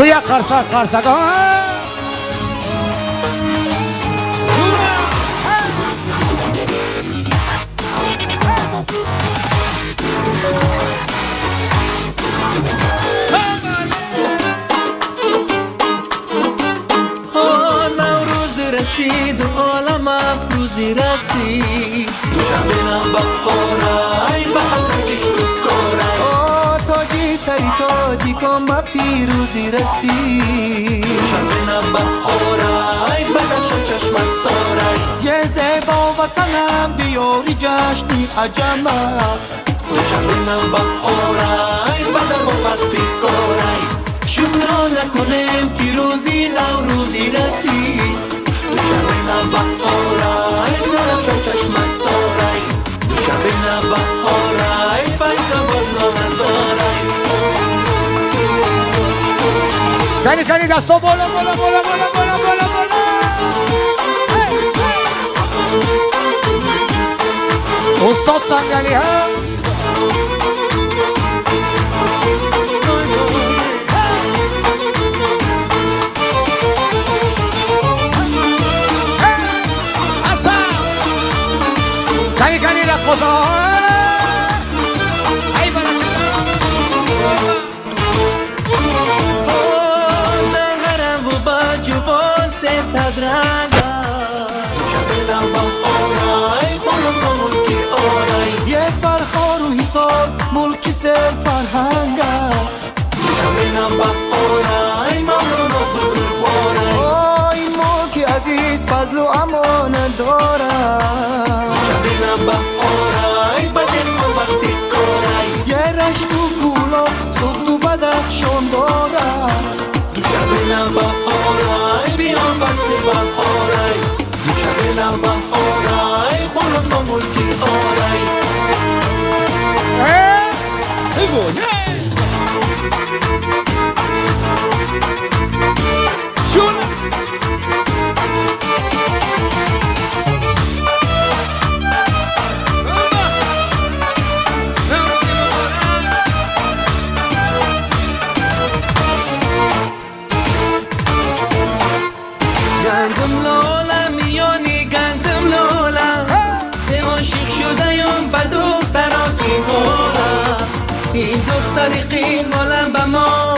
توی قرصک رسید و عالم افروزی رسید دوشنبه بهارای به خاطر کشت و کارای تاجی سری تاجی کن به پیروزی رسید دوشنبه بهارای بدخشان چشم سارای یه زیبا وطنم دیاری جشنی عجم است دوشنبه بهارای بدر و وقتی کارای شکرانه کنیم پیروزی نوروزی رسید دوشنبه بهارای زرفشان چشم سارای دوشنبه بهارای فیض بادلا نزارای کنی دستا بالا استاد صندلی ها کنی رقصا ای در غرم و با جوان 300 رنگا دوشنبه بهارای خلاص ملکی آرای یه فرخار و حساب ملکی سر فرهنگا دوشنبه بهارای ممنون و بزرگوارای این ملکی عزیز فضل و امان دارم دوشنبه بهارای بدل کن وقتی کارای یه رشت و کولا سخت و بدخشان دارم دوشنبه بهارای بیان فصل بهارای دوشنبه بهارای خلاص و ملکی آرای گندم لالم میانی گندم لالم به عاشق شده یم به دختراتی مالم این دختری قیمالم به ما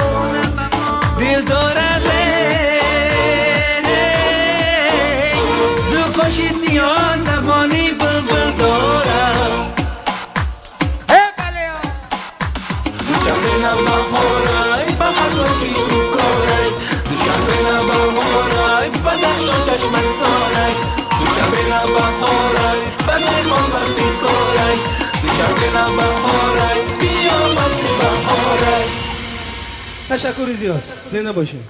دل دارده دو کاشی سیاه زبانی بلبل دارم دوشنبه بهارای به خاطر کشت و کارای دوشنبه بهارای بدخشان چشم سارای دوشنبه بهارای بدخشان وقتی کارای دوشنبه بهارای بیا فصل بهارای. تشکر زیاد زنده باشین.